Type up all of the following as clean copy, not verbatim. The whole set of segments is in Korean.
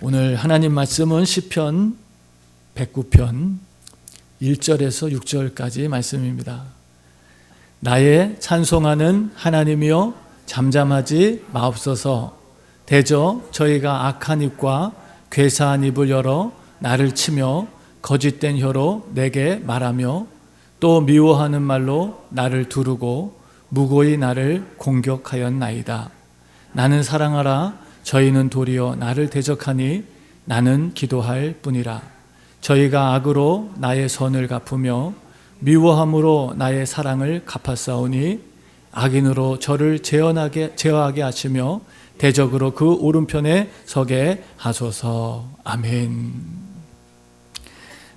오늘 하나님 말씀은 시편 109편 1절에서 6절까지 말씀입니다. 나의 찬송하는 하나님이여 잠잠하지 마옵소서. 대저 저희가 악한 입과 괴사한 입을 열어 나를 치며 거짓된 혀로 내게 말하며 또 미워하는 말로 나를 두르고 무고히 나를 공격하였나이다. 나는 사랑하라. 저희는 도리어 나를 대적하니 나는 기도할 뿐이라. 저희가 악으로 나의 선을 갚으며 미워함으로 나의 사랑을 갚았사오니 악인으로 저를 제어하게 하시며 대적으로 그 오른편에 서게 하소서. 아멘.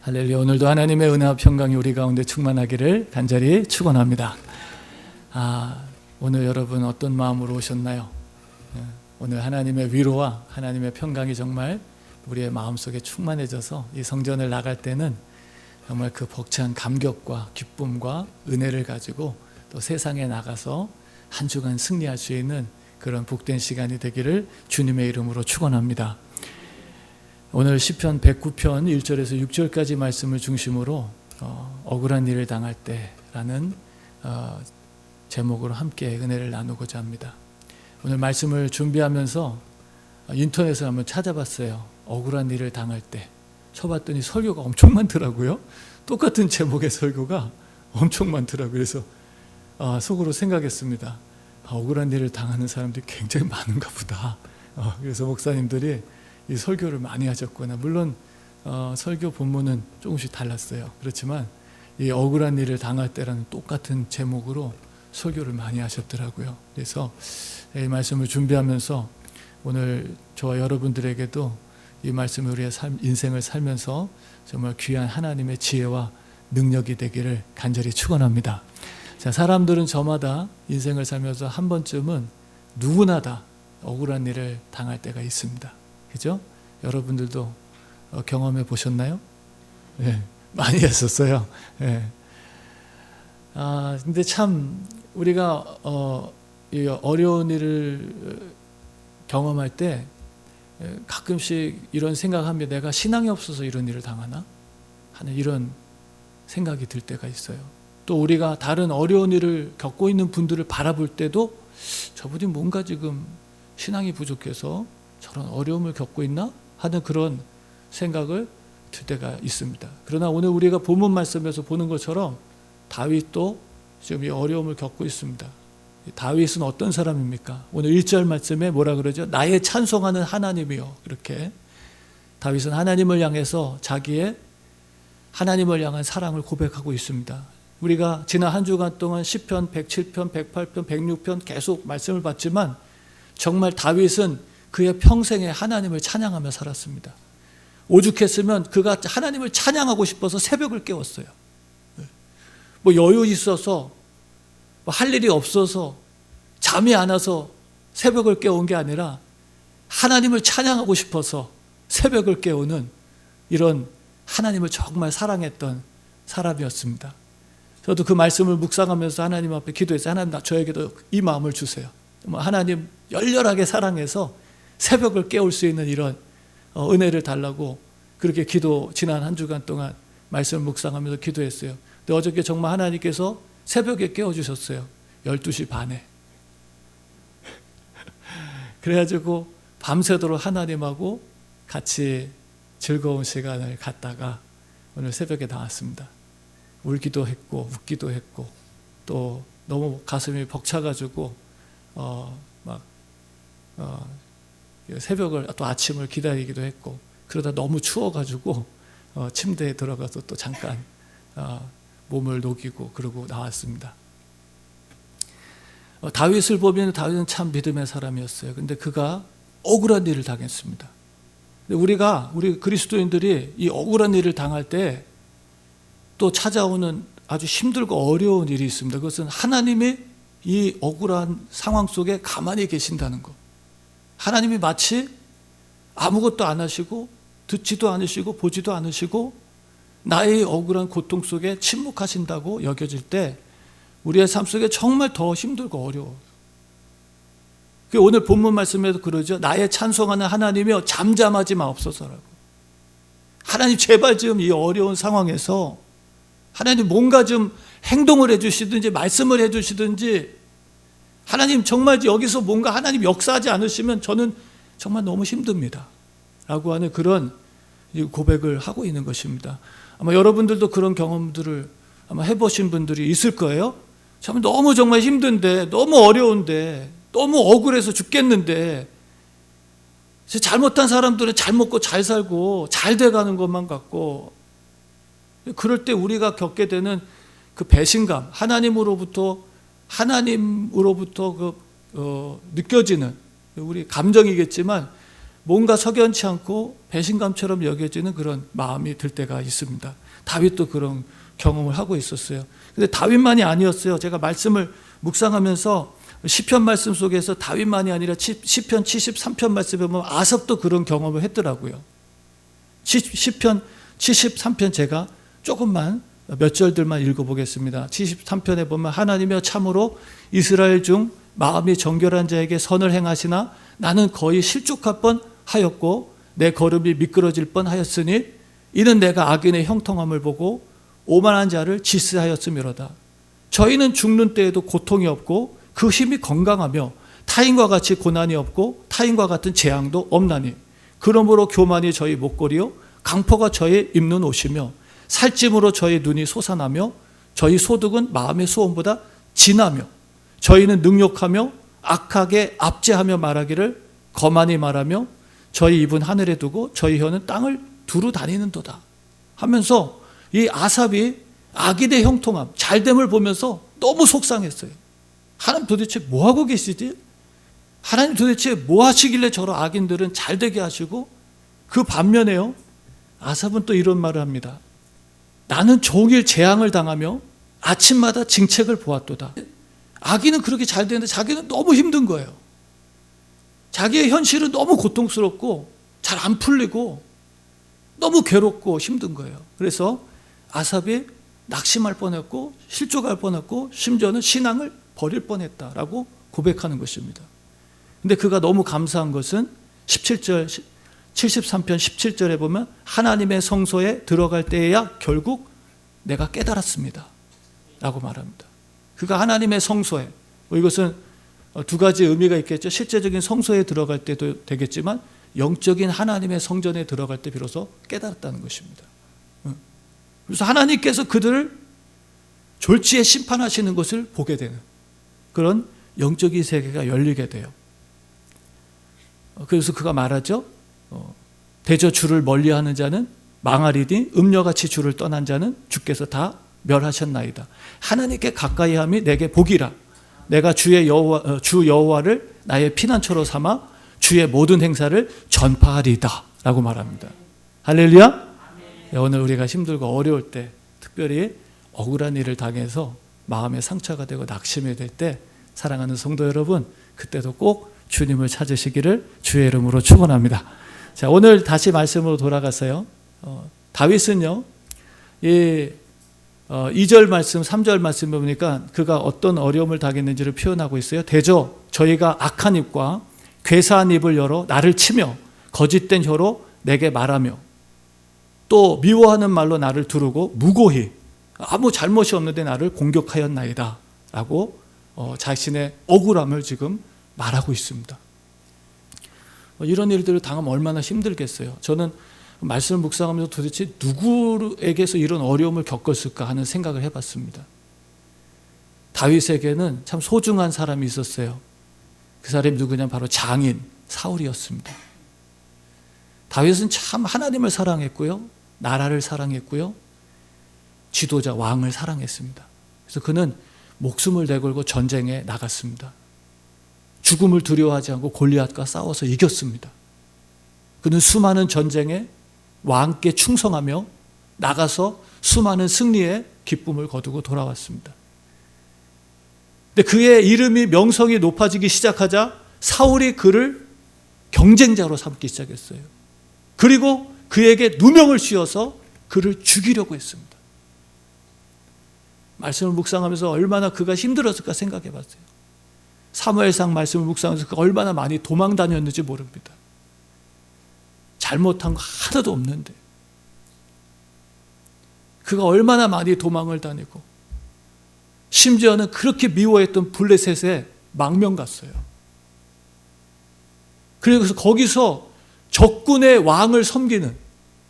할렐루야. 오늘도 하나님의 은혜와 평강이 우리 가운데 충만하기를 간절히 축원합니다. 오늘 여러분 어떤 마음으로 오셨나요? 오늘 하나님의 위로와 하나님의 평강이 정말 우리의 마음속에 충만해져서 이 성전을 나갈 때는 정말 그 벅찬 감격과 기쁨과 은혜를 가지고 또 세상에 나가서 한 주간 승리할 수 있는 그런 복된 시간이 되기를 주님의 이름으로 축원합니다. 오늘 시편 109편 1절에서 6절까지 말씀을 중심으로 억울한 일을 당할 때라는 제목으로 함께 은혜를 나누고자 합니다. 오늘 말씀을 준비하면서 인터넷을 한번 찾아봤어요. 억울한 일을 당할 때. 쳐봤더니 설교가 엄청 많더라고요. 똑같은 제목의 설교가 엄청 많더라고요. 그래서 속으로 생각했습니다. 억울한 일을 당하는 사람들이 굉장히 많은가 보다. 그래서 목사님들이 이 설교를 많이 하셨구나. 물론 설교 본문은 조금씩 달랐어요. 그렇지만 이 억울한 일을 당할 때라는 똑같은 제목으로 설교를 많이 하셨더라고요. 그래서 이 말씀을 준비하면서 오늘 저와 여러분들에게도 이 말씀이 우리의 인생을 살면서 정말 귀한 하나님의 지혜와 능력이 되기를 간절히 축원합니다. 자, 사람들은 저마다 인생을 살면서 한 번쯤은 누구나 다 억울한 일을 당할 때가 있습니다. 그죠? 여러분들도 경험해 보셨나요? 네, 많이 했었어요. 네. 근데 참 우리가 어려운 일을 경험할 때 가끔씩 이런 생각하면 내가 신앙이 없어서 이런 일을 당하나 하는 이런 생각이 들 때가 있어요. 또 우리가 다른 어려운 일을 겪고 있는 분들을 바라볼 때도 저분이 뭔가 지금 신앙이 부족해서 저런 어려움을 겪고 있나 하는 그런 생각을 들 때가 있습니다. 그러나 오늘 우리가 본문 말씀에서 보는 것처럼 다윗도 지금 이 어려움을 겪고 있습니다. 다윗은 어떤 사람입니까? 오늘 1절 말씀에 뭐라 그러죠? 나의 찬송하는 하나님이요. 이렇게 다윗은 하나님을 향해서 자기의 하나님을 향한 사랑을 고백하고 있습니다. 우리가 지난 한 주간 동안 시편 107편, 108편, 106편 계속 말씀을 봤지만 정말 다윗은 그의 평생에 하나님을 찬양하며 살았습니다. 오죽했으면 그가 하나님을 찬양하고 싶어서 새벽을 깨웠어요. 뭐 여유 있어서 할 일이 없어서 잠이 안 와서 새벽을 깨운 게 아니라 하나님을 찬양하고 싶어서 새벽을 깨우는 이런 하나님을 정말 사랑했던 사람이었습니다. 저도 그 말씀을 묵상하면서 하나님 앞에 기도했어요. 하나님, 저에게도 이 마음을 주세요. 하나님 열렬하게 사랑해서 새벽을 깨울 수 있는 이런 은혜를 달라고 그렇게 지난 한 주간 동안 말씀을 묵상하면서 기도했어요. 근데 어저께 정말 하나님께서 새벽에 깨워주셨어요. 12시 반에. 그래가지고 밤새도록 하나님하고 같이 즐거운 시간을 갖다가 오늘 새벽에 나왔습니다. 울기도 했고 웃기도 했고 또 너무 가슴이 벅차가지고 새벽을 또 아침을 기다리기도 했고 그러다 너무 추워가지고 침대에 들어가서 또 잠깐 몸을 녹이고 그러고 나왔습니다. 다윗을 보면 다윗은 참 믿음의 사람이었어요. 근데 그가 억울한 일을 당했습니다. 근데 우리 그리스도인들이 이 억울한 일을 당할 때 또 찾아오는 아주 힘들고 어려운 일이 있습니다. 그것은 하나님이 이 억울한 상황 속에 가만히 계신다는 것. 하나님이 마치 아무것도 안 하시고 듣지도 않으시고 보지도 않으시고 나의 억울한 고통 속에 침묵하신다고 여겨질 때 우리의 삶 속에 정말 더 힘들고 어려워요. 오늘 본문 말씀에도 그러죠. 나의 찬송하는 하나님이여 잠잠하지 마옵소서라고. 하나님 제발 좀 이 어려운 상황에서 하나님 뭔가 좀 행동을 해주시든지 말씀을 해주시든지, 하나님 정말 여기서 뭔가 하나님 역사하지 않으시면 저는 정말 너무 힘듭니다 라고 하는 그런 고백을 하고 있는 것입니다. 아마 여러분들도 그런 경험들을 아마 해보신 분들이 있을 거예요. 참 너무 정말 힘든데, 너무 어려운데, 너무 억울해서 죽겠는데, 잘못한 사람들은 잘 먹고 잘 살고 잘 돼가는 것만 같고, 그럴 때 우리가 겪게 되는 그 배신감, 하나님으로부터 느껴지는 우리 감정이겠지만 뭔가 석연치 않고 배신감처럼 여겨지는 그런 마음이 들 때가 있습니다. 다윗도 그런 경험을 하고 있었어요. 근데 다윗만이 아니었어요. 제가 말씀을 묵상하면서 시편 말씀 속에서 다윗만이 아니라 시편 73편 말씀에 보면 아삽도 그런 경험을 했더라고요. 시편 73편 제가 조금만 몇 절들만 읽어보겠습니다. 73편에 보면 하나님이여 참으로 이스라엘 중 마음이 정결한 자에게 선을 행하시나 나는 거의 실족할 뻔하였고 내 걸음이 미끄러질 뻔하였으니 이는 내가 악인의 형통함을 보고 오만한 자를 질쓰하였음이로다. 저희는 죽는 때에도 고통이 없고 그 힘이 건강하며 타인과 같이 고난이 없고 타인과 같은 재앙도 없나니 그러므로 교만이 저희 목걸이요 강포가 저희 입는 옷이며 살찜으로 저희 눈이 솟아나며 저희 소득은 마음의 소원보다 진하며 저희는 능욕하며 악하게 압제하며 말하기를 거만히 말하며 저희 입은 하늘에 두고 저희 혀는 땅을 두루 다니는도다 하면서 이 아삽이 악인의 형통함, 잘됨을 보면서 너무 속상했어요. 하나님 도대체 뭐하고 계시지? 하나님 도대체 뭐 하시길래 저런 악인들은 잘되게 하시고, 그 반면에요 아삽은 또 이런 말을 합니다. 나는 종일 재앙을 당하며 아침마다 징책을 보았도다. 악인은 그렇게 잘 되는데 자기는 너무 힘든 거예요. 자기의 현실은 너무 고통스럽고 잘 안 풀리고 너무 괴롭고 힘든 거예요. 그래서 아삽이 낙심할 뻔했고 실족할 뻔했고 심지어는 신앙을 버릴 뻔했다라고 고백하는 것입니다. 근데 그가 너무 감사한 것은 17절 73편 17절에 보면 하나님의 성소에 들어갈 때에야 결국 내가 깨달았습니다 라고 말합니다. 그가 하나님의 성소에, 이것은 두 가지 의미가 있겠죠. 실제적인 성소에 들어갈 때도 되겠지만 영적인 하나님의 성전에 들어갈 때 비로소 깨달았다는 것입니다. 그래서 하나님께서 그들을 졸지에 심판하시는 것을 보게 되는 그런 영적인 세계가 열리게 돼요. 그래서 그가 말하죠. 대저 주를 멀리하는 자는 망하리니 음녀같이 주를 떠난 자는 주께서 다 멸하셨나이다. 하나님께 가까이함이 내게 복이라. 내가 주 여호와를 나의 피난처로 삼아 주의 모든 행사를 전파하리다 라고 말합니다. 할렐루야. 오늘 우리가 힘들고 어려울 때, 특별히 억울한 일을 당해서 마음에 상처가 되고 낙심이 될 때, 사랑하는 성도 여러분, 그때도 꼭 주님을 찾으시기를 주의 이름으로 축원합니다. 자, 오늘 다시 말씀으로 돌아가서요. 다윗은요, 2절 말씀, 3절 말씀을 보니까 그가 어떤 어려움을 당했는지를 표현하고 있어요. 대저 저희가 악한 입과 괴사한 입을 열어 나를 치며 거짓된 혀로 내게 말하며 또 미워하는 말로 나를 두르고 무고히 아무 잘못이 없는데 나를 공격하였나이다 라고 자신의 억울함을 지금 말하고 있습니다. 이런 일들을 당하면 얼마나 힘들겠어요. 저는 말씀을 묵상하면서 도대체 누구에게서 이런 어려움을 겪었을까 하는 생각을 해봤습니다. 다윗에게는 참 소중한 사람이 있었어요. 그 사람이 누구냐면 바로 장인 사울이었습니다. 다윗은 참 하나님을 사랑했고요, 나라를 사랑했고요, 지도자 왕을 사랑했습니다. 그래서 그는 목숨을 내걸고 전쟁에 나갔습니다. 죽음을 두려워하지 않고 골리앗과 싸워서 이겼습니다. 그는 수많은 전쟁에 왕께 충성하며 나가서 수많은 승리의 기쁨을 거두고 돌아왔습니다. 근데 그의 이름이 명성이 높아지기 시작하자 사울이 그를 경쟁자로 삼기 시작했어요. 그리고 그에게 누명을 씌워서 그를 죽이려고 했습니다. 말씀을 묵상하면서 얼마나 그가 힘들었을까 생각해 봤어요. 사무엘상 말씀을 묵상하면서 그가 얼마나 많이 도망 다녔는지 모릅니다. 잘못한 거 하나도 없는데 그가 얼마나 많이 도망을 다니고 심지어는 그렇게 미워했던 블레셋에 망명 갔어요. 그래서 거기서 적군의 왕을 섬기는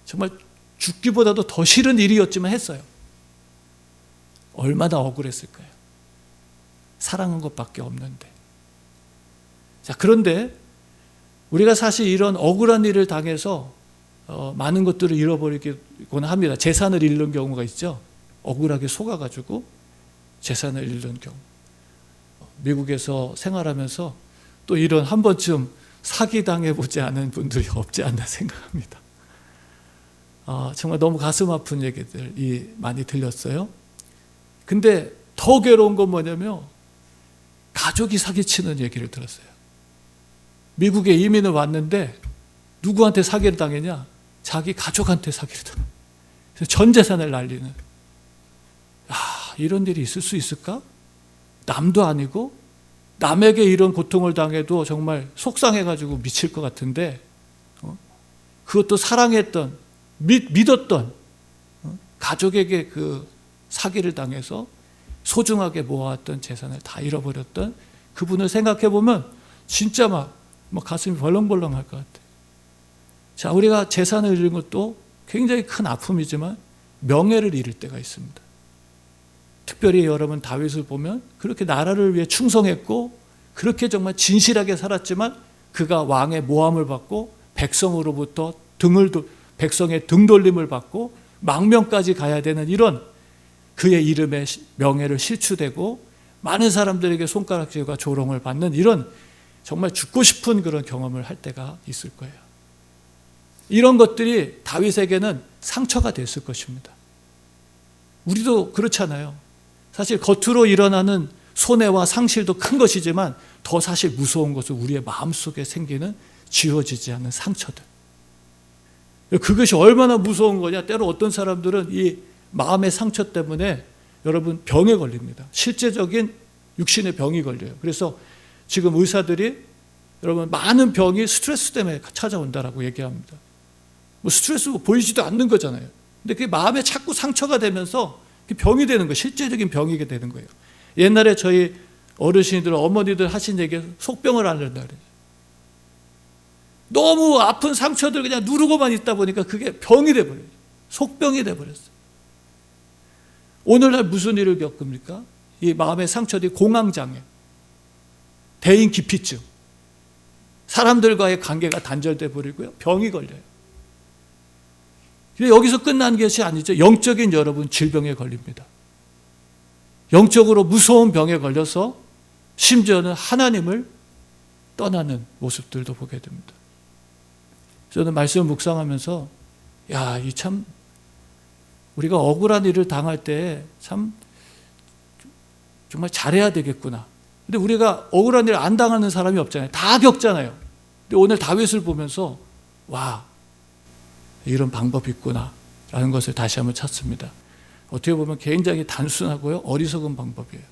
정말 죽기보다도 더 싫은 일이었지만 했어요. 얼마나 억울했을까요? 사랑한 것밖에 없는데. 자, 그런데 우리가 사실 이런 억울한 일을 당해서 많은 것들을 잃어버리곤 합니다. 재산을 잃는 경우가 있죠. 억울하게 속아가지고 재산을 잃는 경우. 미국에서 생활하면서 또 이런 한 번쯤 사기당해보지 않은 분들이 없지 않나 생각합니다. 정말 너무 가슴 아픈 얘기들이 많이 들렸어요. 근데 더 괴로운 건 뭐냐면 가족이 사기치는 얘기를 들었어요. 미국에 이민을 왔는데 누구한테 사기를 당했냐? 자기 가족한테 사기를 당해. 그래서 전 재산을 날리는. 이런 일이 있을 수 있을까? 남도 아니고 남에게 이런 고통을 당해도 정말 속상해가지고 미칠 것 같은데 그것도 사랑했던 믿었던 가족에게 그 사기를 당해서 소중하게 모아왔던 재산을 다 잃어버렸던 그분을 생각해 보면 진짜 막 가슴이 벌렁벌렁할 것 같아요. 자, 우리가 재산을 잃은 것도 굉장히 큰 아픔이지만 명예를 잃을 때가 있습니다. 특별히 여러분 다윗을 보면 그렇게 나라를 위해 충성했고 그렇게 정말 진실하게 살았지만 그가 왕의 모함을 받고 백성으로부터 백성의 등돌림을 받고 망명까지 가야 되는 이런 그의 이름에 명예를 실추되고 많은 사람들에게 손가락질과 조롱을 받는 이런 정말 죽고 싶은 그런 경험을 할 때가 있을 거예요. 이런 것들이 다윗에게는 상처가 됐을 것입니다. 우리도 그렇잖아요. 사실 겉으로 일어나는 손해와 상실도 큰 것이지만 더 사실 무서운 것은 우리의 마음속에 생기는 지워지지 않는 상처들. 그것이 얼마나 무서운 거냐. 때로 어떤 사람들은 이 마음의 상처 때문에 여러분 병에 걸립니다. 실제적인 육신의 병이 걸려요. 그래서 지금 의사들이 여러분 많은 병이 스트레스 때문에 찾아온다라고 얘기합니다. 스트레스 보이지도 않는 거잖아요. 근데 그게 마음에 자꾸 상처가 되면서 병이 되는 거예요. 실제적인 병이게 되는 거예요. 옛날에 저희 어르신들, 어머니들 하신 얘기에 속병을 앓는다 그래요. 너무 아픈 상처들 그냥 누르고만 있다 보니까 그게 병이 돼버려요. 속병이 돼버렸어요. 오늘날 무슨 일을 겪습니까? 이 마음의 상처들이 공황장애, 대인기피증, 사람들과의 관계가 단절돼 버리고요. 병이 걸려요. 여기서 끝난 것이 아니죠. 영적인 여러분 질병에 걸립니다. 영적으로 무서운 병에 걸려서 심지어는 하나님을 떠나는 모습들도 보게 됩니다. 저는 말씀을 묵상하면서 이 참 우리가 억울한 일을 당할 때 참 정말 잘해야 되겠구나. 근데 우리가 억울한 일을 안 당하는 사람이 없잖아요. 다 겪잖아요. 근데 오늘 다윗을 보면서 이런 방법이 있구나 라는 것을 다시 한번 찾습니다. 어떻게 보면 굉장히 단순하고요 어리석은 방법이에요.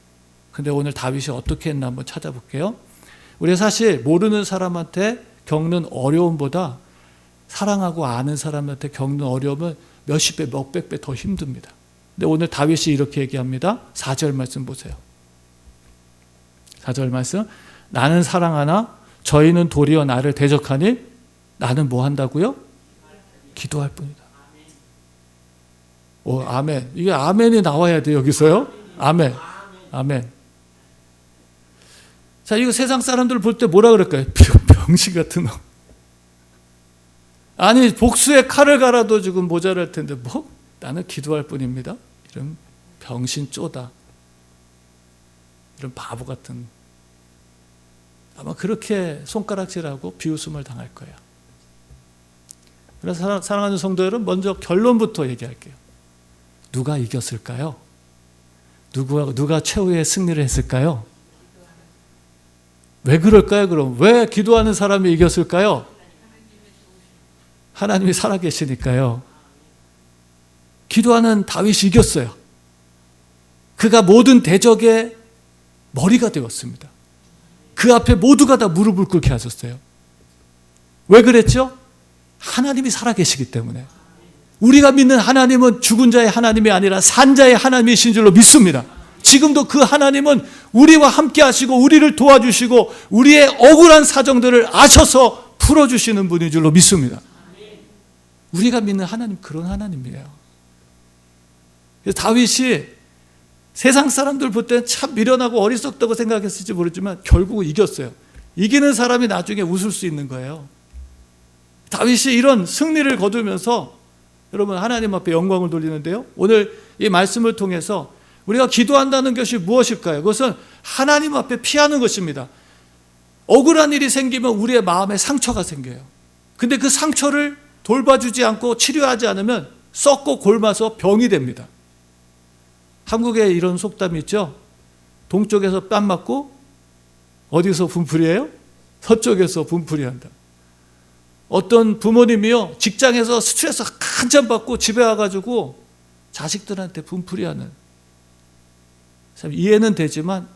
근데 오늘 다윗이 어떻게 했나 한번 찾아볼게요. 우리가 사실 모르는 사람한테 겪는 어려움보다 사랑하고 아는 사람한테 겪는 어려움은 몇십 배, 몇백 배 더 힘듭니다. 근데 오늘 다윗이 이렇게 얘기합니다. 4절 말씀 보세요. 4절 말씀. 나는 사랑하나 저희는 도리어 나를 대적하니 나는 뭐 한다고요? 기도할 뿐이다. 아멘. 이게 아멘이 나와야 돼요, 여기서요. 아멘. 아멘. 자, 이거 세상 사람들 볼 때 뭐라 그럴까요? 병신 같은 놈. 아니, 복수의 칼을 갈아도 지금 모자랄 텐데, 나는 기도할 뿐입니다. 이런 병신 쪼다. 이런 바보 같은. 아마 그렇게 손가락질하고 비웃음을 당할 거예요. 그래서 사랑하는 성도 여러분, 먼저 결론부터 얘기할게요. 누가 이겼을까요? 누가 최후의 승리를 했을까요? 왜 그럴까요, 그럼? 왜 기도하는 사람이 이겼을까요? 하나님이 살아계시니까요. 기도하는 다윗이 이겼어요. 그가 모든 대적의 머리가 되었습니다. 그 앞에 모두가 다 무릎을 꿇게 하셨어요. 왜 그랬죠? 하나님이 살아계시기 때문에. 우리가 믿는 하나님은 죽은 자의 하나님이 아니라 산 자의 하나님이신 줄로 믿습니다. 지금도 그 하나님은 우리와 함께 하시고 우리를 도와주시고 우리의 억울한 사정들을 아셔서 풀어주시는 분인 줄로 믿습니다. 우리가 믿는 하나님 그런 하나님이에요. 그래서 다윗이 세상 사람들 볼 때는 참 미련하고 어리석다고 생각했을지 모르지만 결국은 이겼어요. 이기는 사람이 나중에 웃을 수 있는 거예요. 다윗이 이런 승리를 거두면서 여러분 하나님 앞에 영광을 돌리는데요. 오늘 이 말씀을 통해서 우리가 기도한다는 것이 무엇일까요? 그것은 하나님 앞에 피하는 것입니다. 억울한 일이 생기면 우리의 마음에 상처가 생겨요. 근데 그 상처를 돌봐주지 않고 치료하지 않으면 썩고 골마서 병이 됩니다. 한국에 이런 속담이 있죠. 동쪽에서 뺨 맞고 어디서 분풀이해요? 서쪽에서 분풀이한다. 어떤 부모님이요, 직장에서 스트레스 한참 받고 집에 와가지고 자식들한테 분풀이하는. 참 이해는 되지만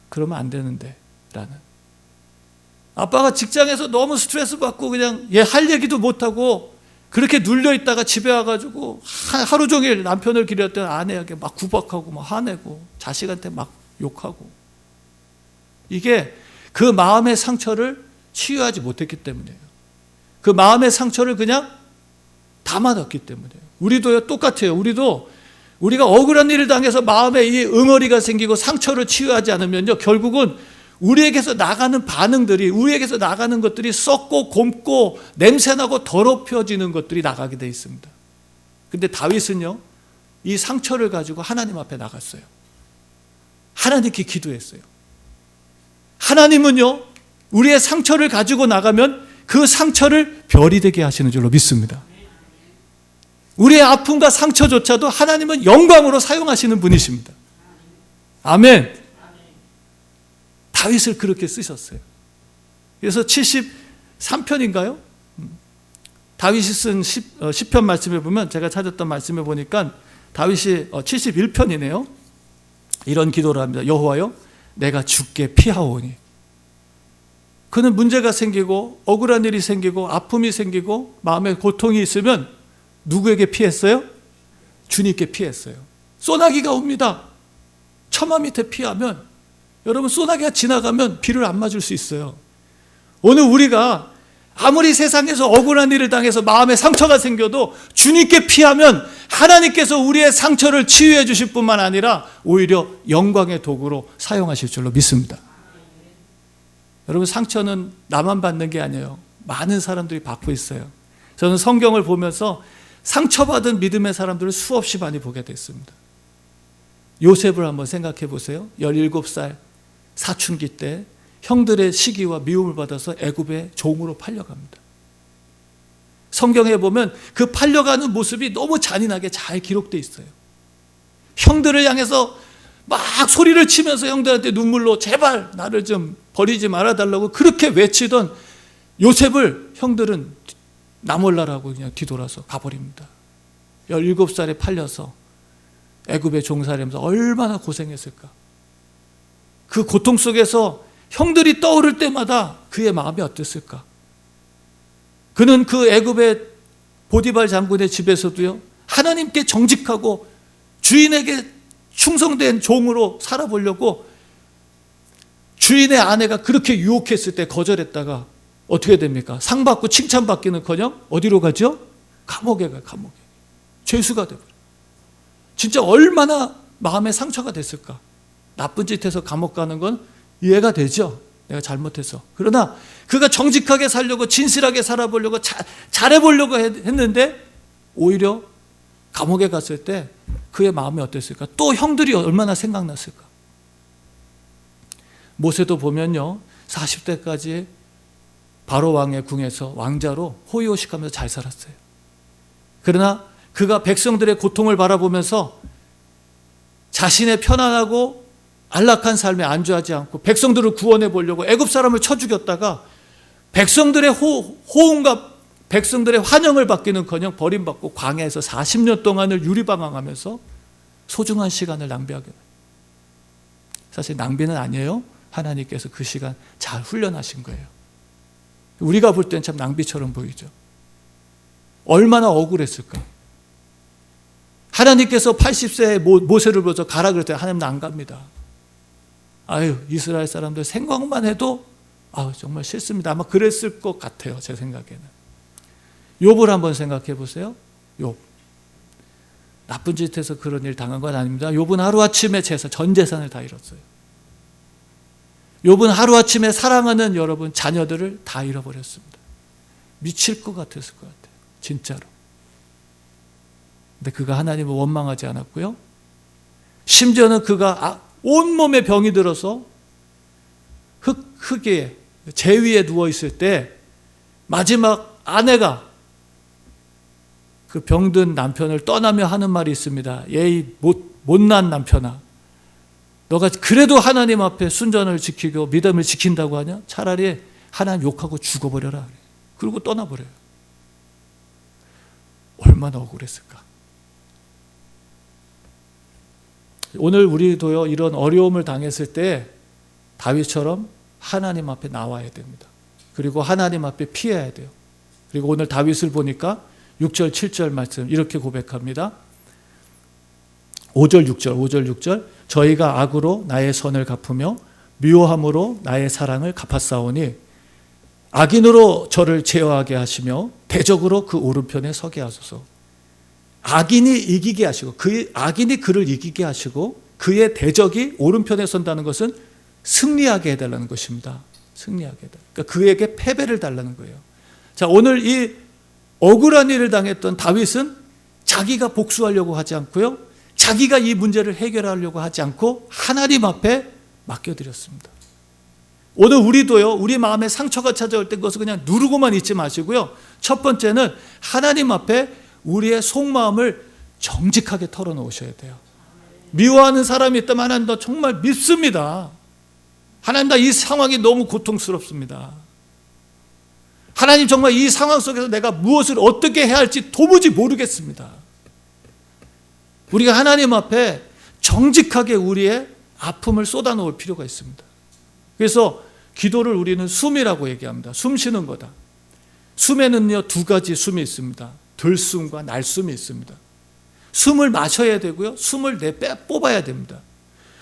그러면 안 되는데 라는. 아빠가 직장에서 너무 스트레스 받고 그냥 얘 할 얘기도 못하고 그렇게 눌려있다가 집에 와가지고 하루 종일 남편을 기다렸던 아내에게 막 구박하고 막 화내고 자식한테 막 욕하고. 이게 그 마음의 상처를 치유하지 못했기 때문이에요. 그 마음의 상처를 그냥 담아뒀기 때문이에요. 우리도요, 똑같아요. 우리가 억울한 일을 당해서 마음에 이 응어리가 생기고 상처를 치유하지 않으면요, 결국은 우리에게서 나가는 반응들이, 우리에게서 나가는 것들이 썩고 곰고 냄새나고 더럽혀지는 것들이 나가게 돼 있습니다. 근데 다윗은요, 이 상처를 가지고 하나님 앞에 나갔어요. 하나님께 기도했어요. 하나님은요, 우리의 상처를 가지고 나가면 그 상처를 별이 되게 하시는 줄로 믿습니다. 우리의 아픔과 상처조차도 하나님은 영광으로 사용하시는 분이십니다. 아멘. 다윗을 그렇게 쓰셨어요. 그래서 73편인가요? 다윗이 쓴 시편 말씀에 보면, 제가 찾았던 말씀에 보니까 다윗이 71편이네요. 이런 기도를 합니다. 여호와여, 내가 주께 피하오니. 그는 문제가 생기고 억울한 일이 생기고 아픔이 생기고 마음에 고통이 있으면 누구에게 피했어요? 주님께 피했어요. 소나기가 옵니다. 처마 밑에 피하면, 여러분, 소나기가 지나가면 비를 안 맞을 수 있어요. 오늘 우리가 아무리 세상에서 억울한 일을 당해서 마음에 상처가 생겨도 주님께 피하면 하나님께서 우리의 상처를 치유해 주실 뿐만 아니라 오히려 영광의 도구로 사용하실 줄로 믿습니다. 여러분, 상처는 나만 받는 게 아니에요. 많은 사람들이 받고 있어요. 저는 성경을 보면서 상처받은 믿음의 사람들을 수없이 많이 보게 됐습니다. 요셉을 한번 생각해 보세요. 17살 사춘기 때 형들의 시기와 미움을 받아서 애굽의 종으로 팔려갑니다. 성경에 보면 그 팔려가는 모습이 너무 잔인하게 잘 기록되어 있어요. 형들을 향해서 막 소리를 치면서 형들한테 눈물로 제발 나를 좀 버리지 말아달라고 그렇게 외치던 요셉을 형들은 나몰라라고 그냥 뒤돌아서 가버립니다. 17살에 팔려서 애굽에 종살이하면서 얼마나 고생했을까. 그 고통 속에서 형들이 떠오를 때마다 그의 마음이 어땠을까. 그는 그 애굽의 보디발 장군의 집에서도요, 하나님께 정직하고 주인에게 충성된 종으로 살아보려고 주인의 아내가 그렇게 유혹했을 때 거절했다가 어떻게 됩니까? 상 받고 칭찬받기는커녕 어디로 가죠? 감옥에 가요. 감옥에. 죄수가 돼버려요. 진짜 얼마나 마음에 상처가 됐을까. 나쁜 짓 해서 감옥 가는 건 이해가 되죠. 내가 잘못해서. 그러나 그가 정직하게 살려고, 진실하게 살아보려고, 잘해보려고 했는데 오히려 감옥에 갔을 때 그의 마음이 어땠을까? 또 형들이 얼마나 생각났을까? 모세도 보면요, 40대까지 바로 왕의 궁에서 왕자로 호의호식하면서 잘 살았어요. 그러나 그가 백성들의 고통을 바라보면서 자신의 편안하고 안락한 삶에 안주하지 않고 백성들을 구원해 보려고 애굽 사람을 쳐 죽였다가 백성들의 호응과 백성들의 환영을 받기는커녕 버림받고 광야에서 40년 동안을 유리방황하면서 소중한 시간을 낭비하게 돼요. 사실 낭비는 아니에요. 하나님께서 그 시간 잘 훈련하신 거예요. 우리가 볼 땐 참 낭비처럼 보이죠. 얼마나 억울했을까. 하나님께서 80세에 모세를 불러서 가라 그럴 때 하나님은 안 갑니다. 아유, 이스라엘 사람들 생각만 해도 정말 싫습니다. 아마 그랬을 것 같아요. 제 생각에는. 욥을 한번 생각해 보세요. 욥. 나쁜 짓 해서 그런 일 당한 건 아닙니다. 욥은 하루아침에 전 재산을 다 잃었어요. 욥은 하루아침에 사랑하는 여러분 자녀들을 다 잃어버렸습니다. 미칠 것 같았을 것 같아요. 진짜로. 근데 그가 하나님을 원망하지 않았고요. 심지어는 그가 온몸에 병이 들어서 흙에 재 위에 누워있을 때 마지막 아내가 그 병든 남편을 떠나며 하는 말이 있습니다. 예의 못난 남편아, 너가 그래도 하나님 앞에 순전을 지키고 믿음을 지킨다고 하냐? 차라리 하나님 욕하고 죽어버려라. 그리고 떠나버려요. 얼마나 억울했을까. 오늘 우리도요, 이런 어려움을 당했을 때 다윗처럼 하나님 앞에 나와야 됩니다. 그리고 하나님 앞에 피해야 돼요. 그리고 오늘 다윗을 보니까 6절 7절 말씀 이렇게 고백합니다. 5절 6절 저희가 악으로 나의 선을 갚으며 미워함으로 나의 사랑을 갚았사오니 악인으로 저를 제어하게 하시며 대적으로 그 오른편에 서게 하소서. 악인이 이기게 하시고 악인이 그를 이기게 하시고 그의 대적이 오른편에 선다는 것은 승리하게 해달라는 것입니다. 승리하게 해달라. 그러니까 그에게 패배를 달라는 거예요. 자, 오늘 이 억울한 일을 당했던 다윗은 자기가 복수하려고 하지 않고요, 자기가 이 문제를 해결하려고 하지 않고 하나님 앞에 맡겨드렸습니다. 오늘 우리도요, 우리 마음에 상처가 찾아올 때 그것을 그냥 누르고만 있지 마시고요, 첫 번째는 하나님 앞에 우리의 속마음을 정직하게 털어놓으셔야 돼요. 미워하는 사람이 있다면 하나님, 나 정말 밉습니다. 하나님, 나 이 상황이 너무 고통스럽습니다. 하나님, 정말 이 상황 속에서 내가 무엇을 어떻게 해야 할지 도무지 모르겠습니다. 우리가 하나님 앞에 정직하게 우리의 아픔을 쏟아놓을 필요가 있습니다. 그래서 기도를 우리는 숨이라고 얘기합니다. 숨 쉬는 거다. 숨에는요, 두 가지 숨이 있습니다. 들숨과 날숨이 있습니다. 숨을 마셔야 되고요, 숨을 뽑아야 됩니다.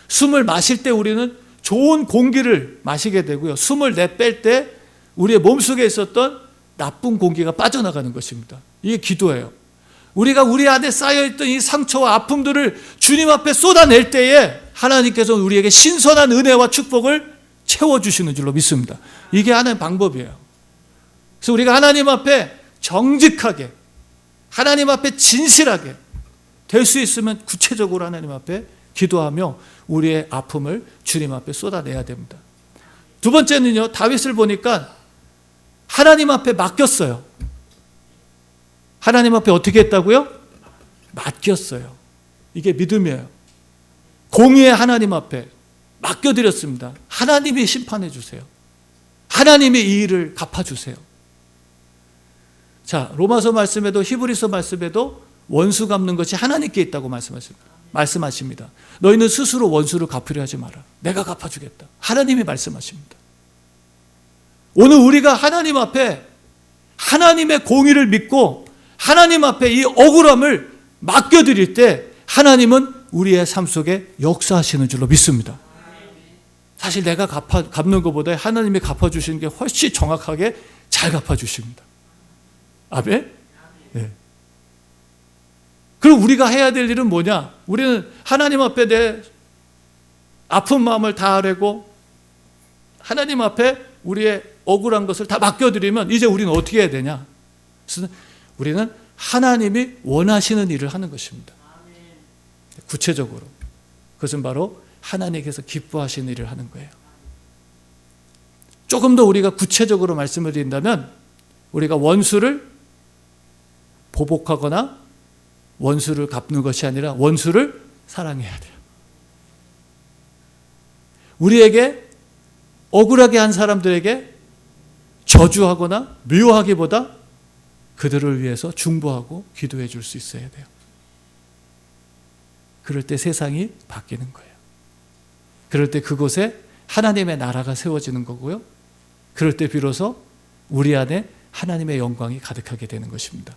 숨을 마실 때 우리는 좋은 공기를 마시게 되고요, 숨을 내뺄 때 우리의 몸속에 있었던 나쁜 공기가 빠져나가는 것입니다. 이게 기도예요. 우리가 우리 안에 쌓여있던 이 상처와 아픔들을 주님 앞에 쏟아낼 때에 하나님께서 우리에게 신선한 은혜와 축복을 채워주시는 줄로 믿습니다. 이게 하나의 방법이에요. 그래서 우리가 하나님 앞에 정직하게, 하나님 앞에 진실하게 될 수 있으면 구체적으로 하나님 앞에 기도하며 우리의 아픔을 주님 앞에 쏟아내야 됩니다. 두 번째는요, 다윗을 보니까 하나님 앞에 맡겼어요. 하나님 앞에 어떻게 했다고요? 맡겼어요. 이게 믿음이에요. 공의의 하나님 앞에 맡겨드렸습니다. 하나님이 심판해 주세요. 하나님이 이 일을 갚아주세요. 자, 로마서 말씀에도 히브리서 말씀에도 원수 갚는 것이 하나님께 있다고 말씀하십니다. 너희는 스스로 원수를 갚으려 하지 마라. 내가 갚아주겠다. 하나님이 말씀하십니다. 오늘 우리가 하나님 앞에 하나님의 공의를 믿고 하나님 앞에 이 억울함을 맡겨드릴 때 하나님은 우리의 삶 속에 역사하시는 줄로 믿습니다. 사실 내가 갚는 것보다 하나님이 갚아주시는 게 훨씬 정확하게 잘 갚아주십니다. 아멘? 네. 그럼 우리가 해야 될 일은 뭐냐? 우리는 하나님 앞에 내 아픈 마음을 다하려고 하나님 앞에 우리의 억울한 것을 다 맡겨드리면 이제 우리는 어떻게 해야 되냐? 우리는 하나님이 원하시는 일을 하는 것입니다. 구체적으로. 그것은 바로 하나님께서 기뻐하시는 일을 하는 거예요. 조금 더 우리가 구체적으로 말씀을 드린다면 우리가 원수를 보복하거나 원수를 갚는 것이 아니라 원수를 사랑해야 돼요. 우리에게 억울하게 한 사람들에게 저주하거나 미워하기보다 그들을 위해서 중보하고 기도해 줄 수 있어야 돼요. 그럴 때 세상이 바뀌는 거예요. 그럴 때 그곳에 하나님의 나라가 세워지는 거고요. 그럴 때 비로소 우리 안에 하나님의 영광이 가득하게 되는 것입니다.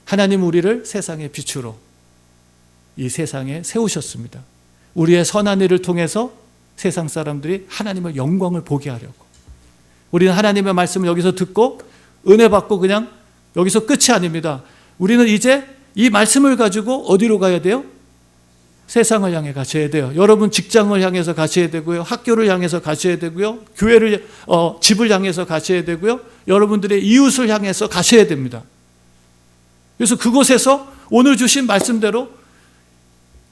하나님 우리를 세상의 빛으로 이 세상에 세우셨습니다. 우리의 선한 일을 통해서 세상 사람들이 하나님의 영광을 보게 하려고. 우리는 하나님의 말씀을 여기서 듣고 은혜 받고 그냥 여기서 끝이 아닙니다. 우리는 이제 이 말씀을 가지고 어디로 가야 돼요? 세상을 향해 가셔야 돼요. 여러분 직장을 향해서 가셔야 되고요. 학교를 향해서 가셔야 되고요. 교회를 집을 향해서 가셔야 되고요. 여러분들의 이웃을 향해서 가셔야 됩니다. 그래서 그곳에서 오늘 주신 말씀대로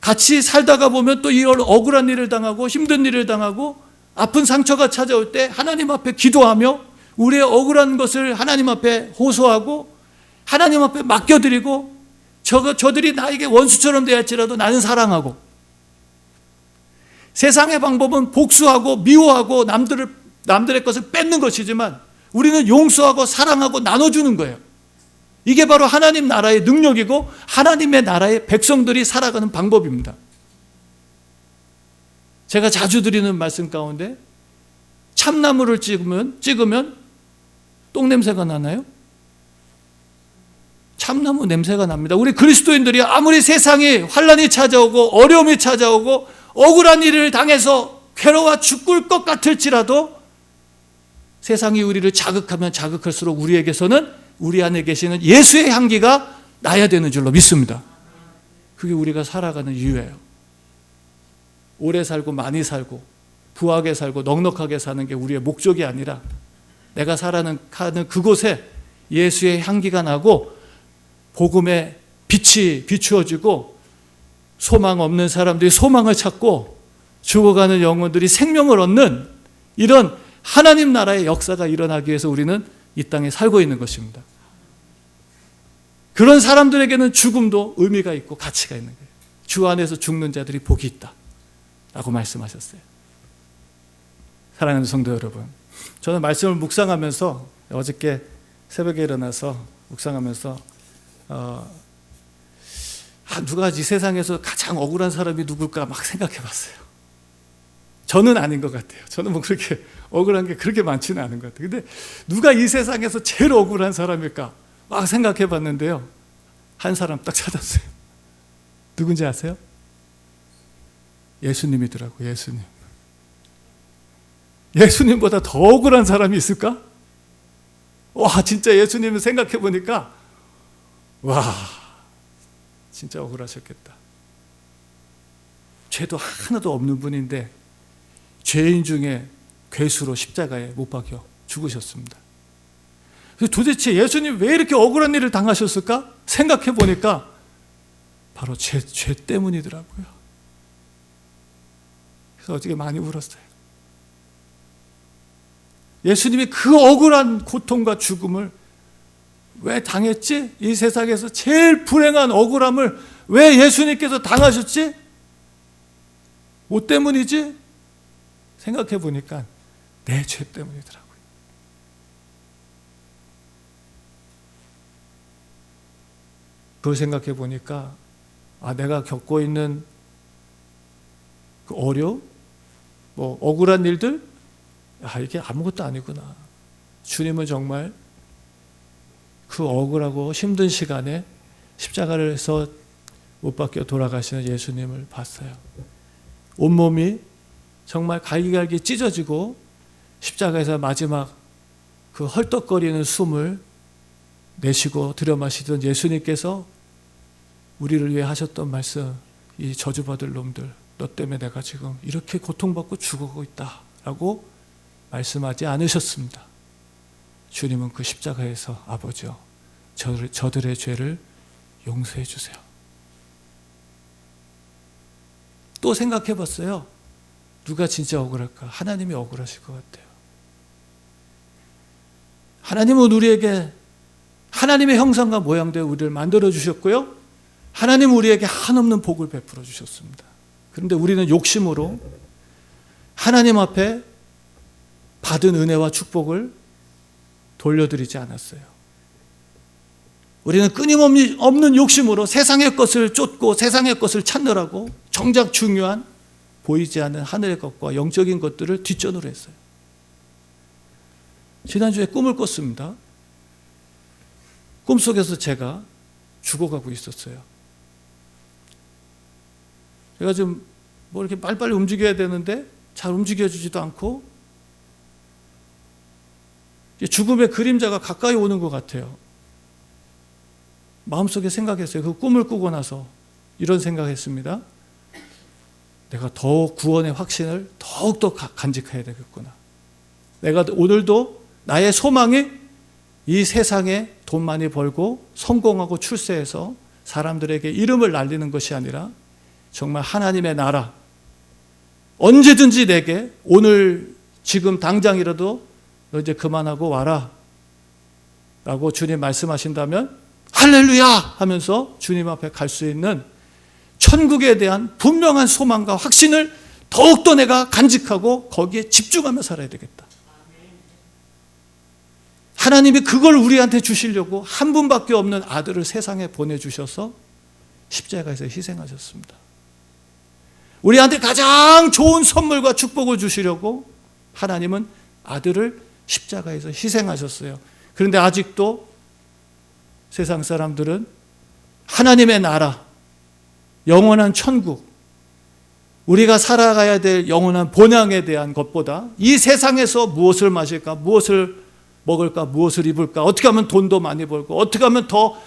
같이 살다가 보면 또 이런 억울한 일을 당하고 힘든 일을 당하고 아픈 상처가 찾아올 때 하나님 앞에 기도하며 우리의 억울한 것을 하나님 앞에 호소하고 하나님 앞에 맡겨드리고 저들이 나에게 원수처럼 대할지라도 나는 사랑하고, 세상의 방법은 복수하고 미워하고 남들의 것을 뺏는 것이지만 우리는 용서하고 사랑하고 나눠주는 거예요. 이게 바로 하나님 나라의 능력이고 하나님의 나라의 백성들이 살아가는 방법입니다. 제가 자주 드리는 말씀 가운데 참나무를 찍으면 똥냄새가 나나요? 참나무 냄새가 납니다. 우리 그리스도인들이 아무리 세상에 환난이 찾아오고 어려움이 찾아오고 억울한 일을 당해서 괴로워 죽을 것 같을지라도 세상이 우리를 자극하면 자극할수록 우리에게서는 우리 안에 계시는 예수의 향기가 나야 되는 줄로 믿습니다. 그게 우리가 살아가는 이유예요. 오래 살고 많이 살고 부하게 살고 넉넉하게 사는 게 우리의 목적이 아니라 내가 살아가는 그곳에 예수의 향기가 나고 복음의 빛이 비추어지고 소망 없는 사람들이 소망을 찾고 죽어가는 영혼들이 생명을 얻는 이런 하나님 나라의 역사가 일어나기 위해서 우리는 이 땅에 살고 있는 것입니다. 그런 사람들에게는 죽음도 의미가 있고 가치가 있는 거예요. 주 안에서 죽는 자들이 복이 있다 라고 말씀하셨어요. 사랑하는 성도 여러분, 저는 말씀을 묵상하면서 어저께 새벽에 일어나서 묵상하면서 누가 이 세상에서 가장 억울한 사람이 누굴까 막 생각해 봤어요. 저는 아닌 것 같아요. 저는 뭐 그렇게 억울한 게 그렇게 많지는 않은 것 같아요. 근데 누가 이 세상에서 제일 억울한 사람일까 막 생각해 봤는데요. 한 사람 딱 찾았어요. 누군지 아세요? 예수님이더라고요. 예수님. 예수님보다 더 억울한 사람이 있을까? 와, 진짜 예수님을 생각해 보니까 와, 진짜 억울하셨겠다. 죄도 하나도 없는 분인데 죄인 중에 괴수로 십자가에 못 박혀 죽으셨습니다. 도대체 예수님 왜 이렇게 억울한 일을 당하셨을까? 생각해 보니까 바로 죄 때문이더라고요. 그래서 어저께 많이 울었어요. 예수님이 그 억울한 고통과 죽음을 왜 당했지? 이 세상에서 제일 불행한 억울함을 왜 예수님께서 당하셨지? 뭐 때문이지? 생각해 보니까 내 죄 때문이더라고요. 그걸 생각해 보니까 내가 겪고 있는 그 어려움, 뭐 억울한 일들, 이게 아무것도 아니구나. 주님은 정말 그 억울하고 힘든 시간에 십자가를 해서 못 박혀 돌아가시는 예수님을 봤어요. 온몸이 정말 갈기갈기 찢어지고 십자가에서 마지막 그 헐떡거리는 숨을 내쉬고 들여마시던 예수님께서 우리를 위해 하셨던 말씀, 이 저주받을 놈들, 너 때문에 내가 지금 이렇게 고통받고 죽어가고 있다 라고 말씀하지 않으셨습니다. 주님은 그 십자가에서 아버지여, 저들의 죄를 용서해 주세요. 또 생각해 봤어요. 누가 진짜 억울할까? 하나님이 억울하실 것 같아요. 하나님은 우리에게 하나님의 형상과 모양대로 우리를 만들어 주셨고요. 하나님은 우리에게 한없는 복을 베풀어 주셨습니다. 그런데 우리는 욕심으로 하나님 앞에 받은 은혜와 축복을 돌려드리지 않았어요. 우리는 끊임없는 욕심으로 세상의 것을 쫓고 세상의 것을 찾느라고 정작 중요한 보이지 않는 하늘의 것과 영적인 것들을 뒷전으로 했어요. 지난주에 꿈을 꿨습니다. 꿈속에서 제가 죽어가고 있었어요. 제가 좀 뭐 이렇게 빨리빨리 움직여야 되는데 잘 움직여주지도 않고 죽음의 그림자가 가까이 오는 것 같아요. 마음속에 생각했어요. 그 꿈을 꾸고 나서 이런 생각했습니다. 내가 더욱 구원의 확신을 더욱더 간직해야 되겠구나. 내가 오늘도 나의 소망이 이 세상에 돈 많이 벌고 성공하고 출세해서 사람들에게 이름을 날리는 것이 아니라 정말 하나님의 나라, 언제든지 내게 오늘 지금 당장이라도 너 이제 그만하고 와라 라고 주님 말씀하신다면 할렐루야 하면서 주님 앞에 갈 수 있는 천국에 대한 분명한 소망과 확신을 더욱더 내가 간직하고 거기에 집중하며 살아야 되겠다. 하나님이 그걸 우리한테 주시려고 한 분밖에 없는 아들을 세상에 보내주셔서 십자가에서 희생하셨습니다. 우리한테 가장 좋은 선물과 축복을 주시려고 하나님은 아들을 십자가에서 희생하셨어요. 그런데 아직도 세상 사람들은 하나님의 나라, 영원한 천국, 우리가 살아가야 될 영원한 본향에 대한 것보다 이 세상에서 무엇을 마실까, 무엇을 먹을까, 무엇을 입을까, 어떻게 하면 돈도 많이 벌고, 어떻게 하면 더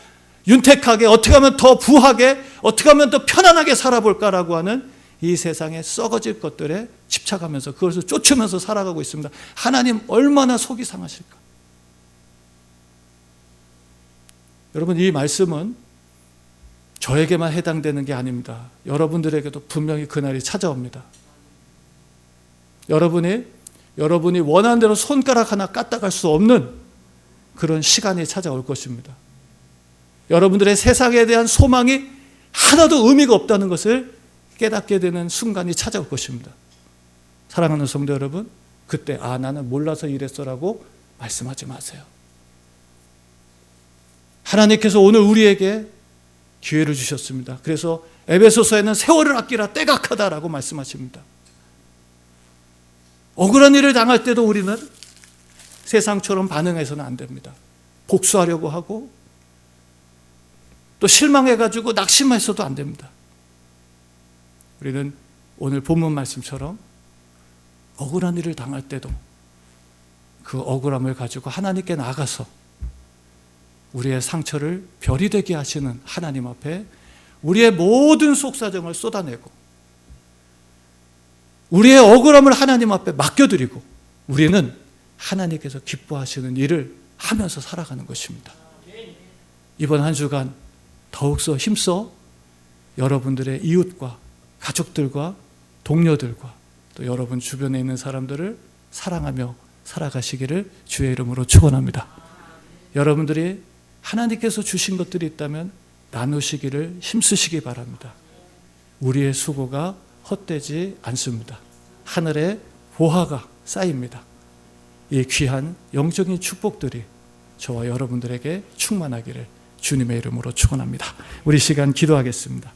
윤택하게, 어떻게 하면 더 부하게, 어떻게 하면 더 편안하게 살아볼까라고 하는 이 세상의 썩어질 것들에 집착하면서 그것을 쫓으면서 살아가고 있습니다. 하나님 얼마나 속이 상하실까? 여러분, 이 말씀은 저에게만 해당되는 게 아닙니다. 여러분들에게도 분명히 그날이 찾아옵니다. 여러분이 원하는 대로 손가락 하나 까딱할 수 없는 그런 시간이 찾아올 것입니다. 여러분들의 세상에 대한 소망이 하나도 의미가 없다는 것을 깨닫게 되는 순간이 찾아올 것입니다. 사랑하는 성도 여러분, 그때 나는 몰라서 이랬어라고 말씀하지 마세요. 하나님께서 오늘 우리에게 기회를 주셨습니다. 그래서 에베소서에는 세월을 아끼라 때가 크다라고 말씀하십니다. 억울한 일을 당할 때도 우리는 세상처럼 반응해서는 안 됩니다. 복수하려고 하고 또 실망해가지고 낙심해서도 안 됩니다. 우리는 오늘 본문 말씀처럼 억울한 일을 당할 때도 그 억울함을 가지고 하나님께 나아가서 우리의 상처를 별이 되게 하시는 하나님 앞에 우리의 모든 속사정을 쏟아내고 우리의 억울함을 하나님 앞에 맡겨드리고 우리는 하나님께서 기뻐하시는 일을 하면서 살아가는 것입니다. 이번 한 주간 더욱서 힘써 여러분들의 이웃과 가족들과 동료들과 또 여러분 주변에 있는 사람들을 사랑하며 살아가시기를 주의 이름으로 축원합니다. 여러분들이 하나님께서 주신 것들이 있다면 나누시기를 힘쓰시기 바랍니다. 우리의 수고가 헛되지 않습니다. 하늘의 보화가 쌓입니다. 이 귀한 영적인 축복들이 저와 여러분들에게 충만하기를 주님의 이름으로 축원합니다. 우리 시간 기도하겠습니다.